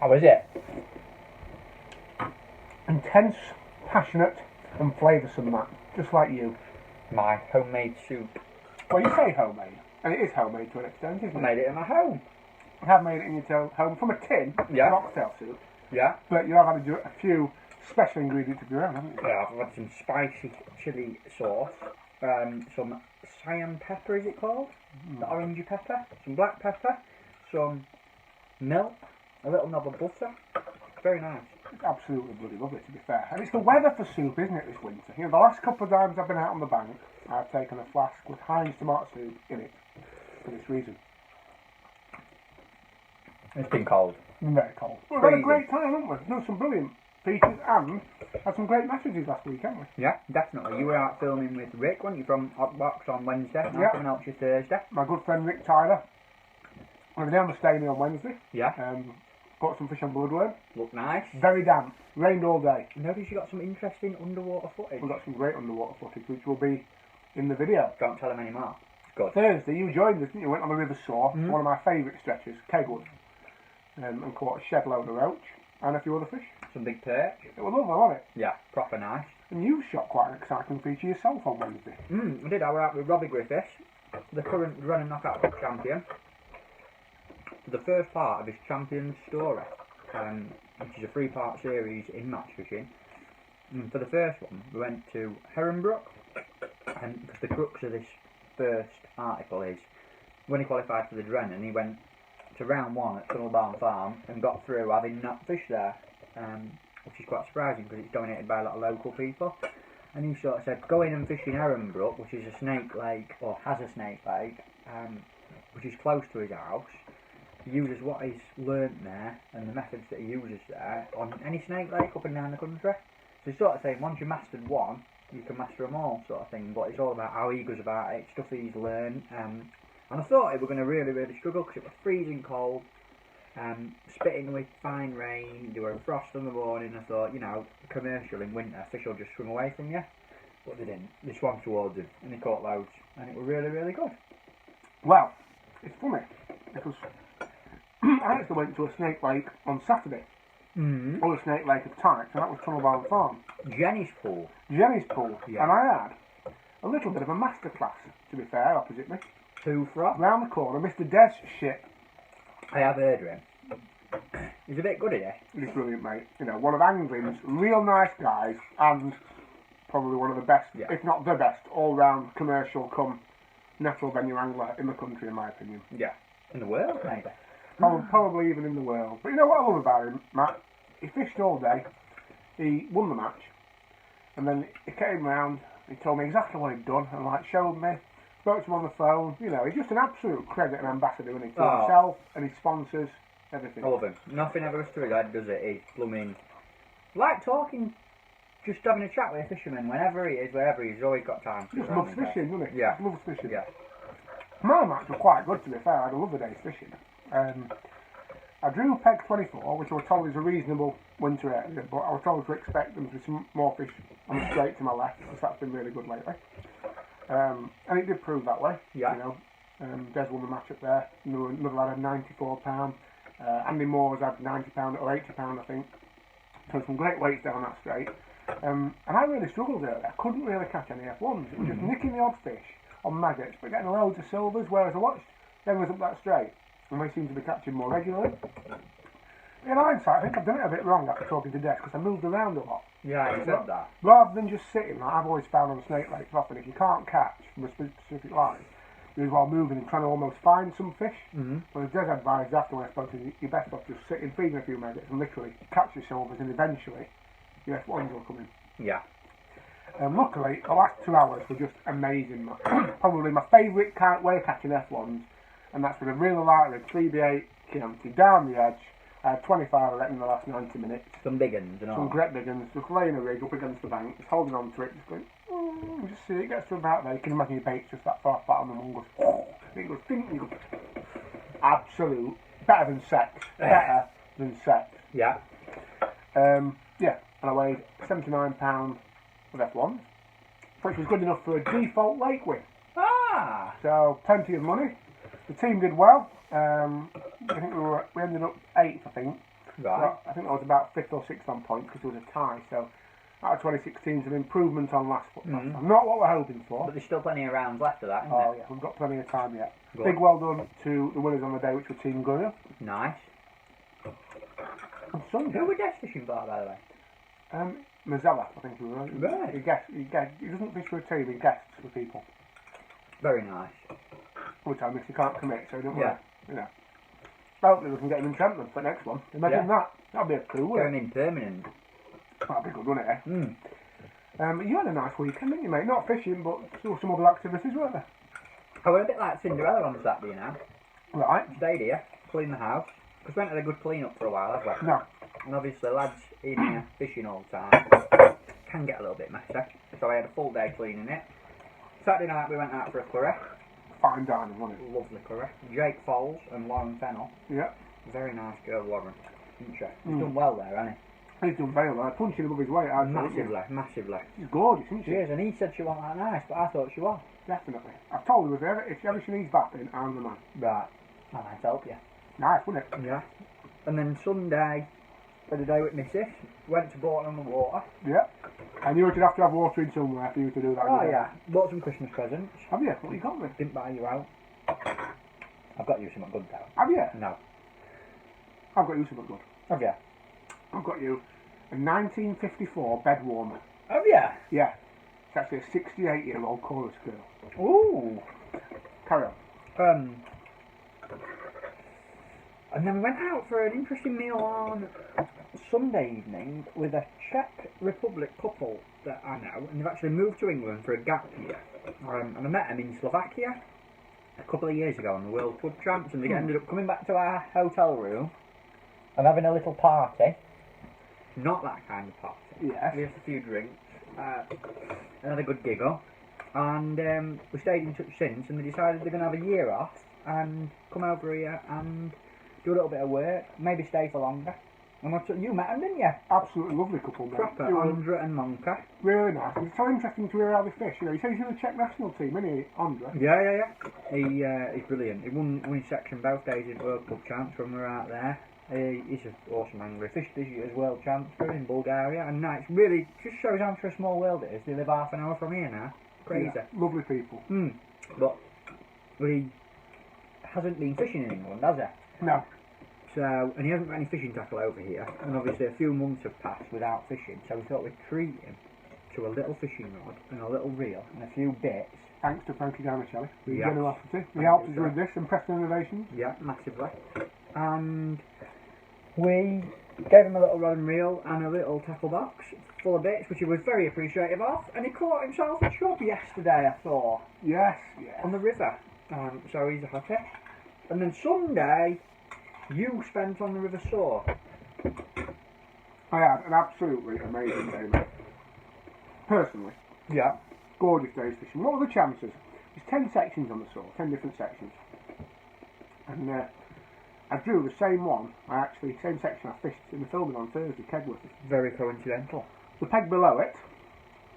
How is it? Intense, passionate, and flavoursome, Matt. Just like you. My homemade soup. Well, you say homemade, and it is homemade to an extent, isn't I it? made it in my home. You have made it in your home from a tin, Yeah. an oxtail soup, Yeah. but you have had a few special ingredients of your own, haven't you? Yeah, I've had some spicy chili sauce, some cayenne pepper, is it called? The orangey pepper, some black pepper, some milk, a little knob of butter. Very nice. It's absolutely bloody lovely, to be fair. And it's the weather for soup, isn't it, this winter? You know, the last couple of times I've been out on the bank, I've taken a flask with Heinz tomato soup in it for this reason. It's been cold. It's been very cold. We've had a great time, haven't we? We've done some brilliant features and had some great messages last week, haven't we? Yeah, definitely. You were out filming with Rick, weren't you, from Hotbox on Wednesday? And Yeah. coming out to you Thursday. My good friend Rick Tyler. We were down the Stainforth on Wednesday. Yeah. Got some fish on bloodworm. Looked nice. Very damp. Rained all day. Notice you got some interesting underwater footage. We've got some great underwater footage, which will be in the video. Don't tell them anymore. Good. Thursday, you joined us, didn't you? Went on the River Soar, Mm. one of my favourite stretches, Keadby, and caught a shed load of roach and a few other fish. Some big perch. It was lovely, wasn't it? Yeah, proper nice. And you shot quite an exciting feature yourself on Wednesday. I did. I was out with Robbie Griffiths, the current run and knockout book champion, for the first part of his champion story, which is a 3-part series in match fishing. And for the first one, we went to Herronbrook, and the crux of this first article is when he qualified for the Drennan, he went to round 1 at Tunnelbarn Farm and got through having not fished there, which is quite surprising because it's dominated by a lot of local people. And he sort of said, go in and fish in Herronbrook, which is a snake lake, or has a snake lake, which is close to his house. He uses what he's learnt there and the methods that he uses there on any snake lake up and down the country. So he's sort of saying, once you've mastered one, you can master them all, sort of thing. But it's all about how he goes about it, stuff he's learned. And I thought it were going to really, really struggle because it was freezing cold, spitting with fine rain, there were frost in the morning. I thought, you know, commercial in winter, fish will just swim away from you. But they didn't. They swam towards him and he caught loads. And it was really, really good. Well, it's funny because I actually went to a snake lake on Saturday. Or a snake lake of types, and that was Tunnelbarn Farm. Jenny's pool. Jenny's pool. Yeah. And I had a little bit of a masterclass, to be fair, opposite me. Who from? Round the corner, Mr. Des shit. I have heard of him. He's a bit good at it. He's brilliant, mate. You know, one of Angling's real nice guys, and probably one of the best, if not the best, all-round commercial come natural venue angler in the country, in my opinion. Yeah. In the world, maybe. Probably even in the world. But you know what I love about him, Matt? He fished all day. He won the match. And then he came round, he told me exactly what he'd done, and showed me, spoke to him on the phone. You know, he's just an absolute credit and ambassador, isn't he? To himself and his sponsors, everything. I love him. Nothing ever goes through his head, does it? He's blooming. Like talking, just having a chat with a fisherman, whenever he is, wherever he is, he's always got time. He just loves fishing, doesn't he? Yeah. He loves fishing. Yeah. My match was quite good, to be fair. I had a lovely day's fishing. I drew peg 24, which I was told is a reasonable winter area, but I was told to expect them to be some more fish on the straight to my left, because that's been really good lately. And it did prove that way. Yeah. You know, Des won the match up there. Another lad had £94. Andy Moore's had £90 or £80, I think. So some great weights down that straight. And I really struggled earlier. I couldn't really catch any F1s. It was just nicking the odd fish on maggots, but getting loads of silvers, whereas I watched them was up that straight, and they seem to be catching more regularly. In hindsight, I think I've done it a bit wrong after talking to Des, because I moved around a lot. Yeah, you said that. Rather than just sitting, like I've always found on snake lakes often, if you can't catch from a specific line, you're while moving and trying to almost find some fish. But as Des advised after when I spoke to you, you're best off just sitting, feeding a few maggots, and literally catch your silvers, and eventually your F1s will come in. Yeah. Luckily, the last 2 hours were just amazing. Probably my favourite way of catching F1s, and that's with a really light rig, 3B8 Chianti, down the edge. I had 25 of it in the last 90 minutes. Some big uns and all. Some great big uns, just laying a rig up against the bank, just holding on to it, just going, just see it gets to about there. You can imagine your bait's just that far flat on the one goes, and it goes, ding, you go, absolute, better than sex. Better than sex. Yeah. Yeah, and I weighed 79 pounds of F1s, which was good enough for a default lake win. Ah! So, plenty of money. The team did well. I think we ended up 8th, I think. Right. So I think I was about 5th or 6th on points because it was a tie. So out of 2016, an improvement on last time. Not what we're hoping for. But there's still plenty of rounds left of that, isn't Oh there? yeah, we've got plenty of time yet. Good. Big well done to the winners on the day, which were Team Gunner. Nice. And Sunday. Who were guest fishing for, by the way? Mazzella, I think he was. Right. He doesn't fish for a team, he guests for people. Very nice. Which I miss, he can't commit, so he don't Yeah. you know. Hopefully we can get him in Trentland for the next one. Imagine that. That'd be a cool, Going wouldn't it? in permanent. That'd be good, wouldn't it? Mm. You had a nice weekend, didn't you, mate? Not fishing, but still some other activities, weren't there? I was a bit like Cinderella on Saturday now. Right. Stayed here, cleaned the house. Because we went had a good clean up for a while, have we? No. And obviously lads in here fishing all the time can get a little bit messy. So I had a full day cleaning it. Saturday night we went out for a curry. Fine dining, wasn't it? Lovely curry. Jake Falls and Lauren Fennell. Yeah. Very nice girl, Lauren. Isn't she? He's done well there, hasn't he? He's done very well. Punching above his weight, I'd say. Massively. She's gorgeous, isn't she? She is, and he said she wasn't that nice, but I thought she was. Definitely. I've told her if ever she needs bapping, I'm the man. Right. I might help you. Nice, wasn't it? Yeah. And then Sunday, for the day with Mrs. Went to Bolton on the water. Yeah. I knew you'd have to have water in somewhere for you to do that. Oh yeah. Bought some Christmas presents. Have you? What you got me? Didn't buy you out. I've got you something good though. Have you? No. I've got you something good. Have you? I've got you a 1954 bed warmer. Have you? Yeah. It's actually a 68-year-old chorus girl. Ooh. Carry on. And then we went out for an interesting meal on Sunday evening with a Czech Republic couple that I know, and they've actually moved to England for a gap year. And I met them in Slovakia a couple of years ago on the World Pub Champs, and they ended up coming back to our hotel room and having a little party. Not that kind of party. Yes. We had a few drinks, and had a good giggle, and we stayed in touch since, and they decided they're going to have a year off and come over here and do a little bit of work, maybe stay for longer. And you met them, didn't you? Absolutely lovely couple, mate. Proper Andra and Monka. Really nice. It's so interesting to hear how they fish. You know, he says he's in the Czech national team, isn't he, Andra? Yeah. He's brilliant. He won his section both days in World Cup champs when we were out there. He's an awesome angler. He fished this year's World Champs in Bulgaria, and now it's really just shows how much of a small world it is. They live half an hour from here now. Crazy. Yeah, lovely people. But he hasn't been fishing in England, has he? No. So, and he hasn't got any fishing tackle over here, and obviously a few months have passed without fishing, so we thought we'd treat him to a little fishing rod and a little reel and a few bits. Thanks to Frankie Garnicelli for his Yeah. generosity. He helped us with this and Preston Innovations. Yeah, massively. And we gave him a little rod and reel and a little tackle box full of bits, which he was very appreciative of, and he caught himself a chub yesterday, I saw, Yes. on the river. So he's happy. And then Sunday, you spent on the River Soar. I had an absolutely amazing day, mate. Personally, Yeah. gorgeous days fishing. What were the chances? There's 10 sections on the Soar, 10 different sections. And I drew the same one, same section I fished in the filming on Thursday, Keadby. Very coincidental. The peg below it,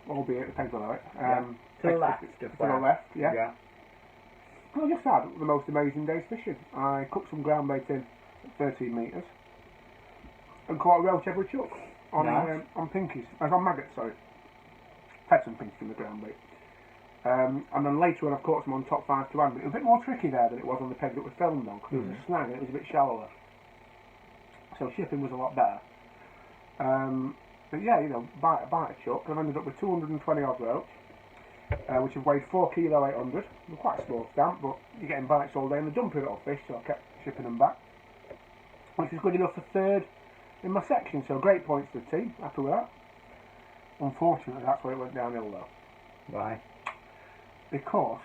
albeit the peg below it, To the left. to the left, yeah. Yeah. I just had the most amazing day's fishing. I cooked some ground bait in at 13 metres and caught a roach every chuck on Nice. on pinkies, on maggots, sorry. Had some pinkies in the ground bait. And then later on I've caught some on top 5 to hand, but it was a bit more tricky there than it was on the peg that we filmed on, because it was a snag and it was a bit shallower. So shipping was a lot better. But yeah, you know, bite a chuck. I've ended up with 220 odd roach, which have weighed 4 kilo 800. They're quite a small stamp, but you're getting bites all day and they're dumpy little fish, so I kept shipping them back. Which is good enough for third in my section, so great points to the team, happy with that. Unfortunately, that's where it went downhill though. Why? Because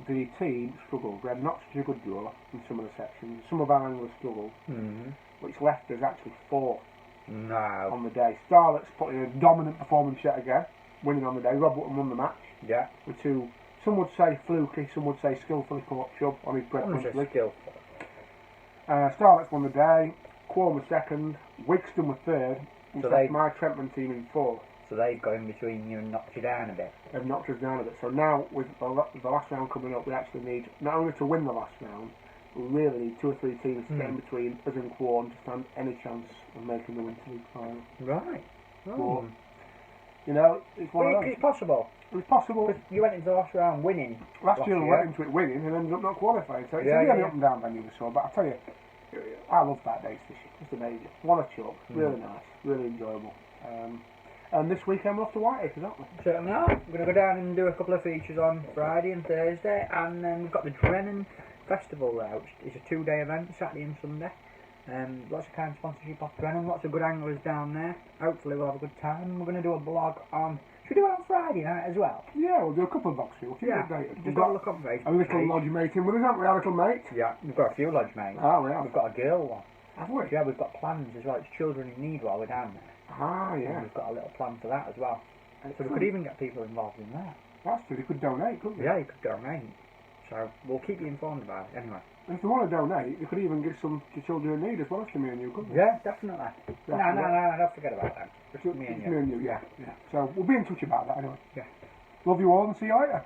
the team struggled. We had not such a good draw in some of the sections. Some of our anglers struggled, which left us actually 4th No. on the day. Starlet's put in a dominant performance yet again, winning on the day. Rob Button won the match Yeah. with 2, some would say fluky, some would say skillfully caught chub on his bread Honestly, punch. skillful. Starlet's won the day, Quorn was 2nd, Wigston was 3rd, and So left my Trentman team in 4th. So they've got in between you and knocked you down a bit. They've knocked us down a bit. So now, with the last round coming up, we actually need not only to win the last round, we really need 2 or 3 teams to get in between us and Thorne to stand any chance of making the Winter League final. Right. But, you know, it's one of those. It's possible. It's possible. You went into the last round winning. Last year we went into it winning and ended up not qualifying. So it's a really up and down venue, so. But I tell you, I love that day fishing. It's amazing. What a chuck. Really nice. Really enjoyable. And this weekend we're off to Whiteacres, aren't we? Certainly are. We're going to go down and do a couple of features on Friday and Thursday, and then we've got the Drennan Festival there, which is a 2-day event, Saturday and Sunday. Lots of kind sponsorship off Drennan, lots of good anglers down there. Hopefully we'll have a good time. We're going to do a blog on... Should we do it on Friday night as well? Yeah, we'll do a couple of boxes. We'll keep it updated. Just got to look on Facebook. A little lodge mate in with us, haven't we, our little mate? Yeah, we've got a few lodge mates. Oh, we have. We've got a girl one. Have we? Yeah, we've got plans as well. It's children in need while we're down there. Ah, yeah. And we've got a little plan for that as well. So we could even get people involved in that. That's true. They could donate, couldn't they? Yeah, you could donate. So we'll keep you informed about it anyway. And if they want to donate, they could even give some to children in need as well as to me and you, couldn't they? Yeah, definitely. No, don't forget about that. Just me and you. Me and you, yeah. So we'll be in touch about that anyway. Yeah. Love you all and see you later.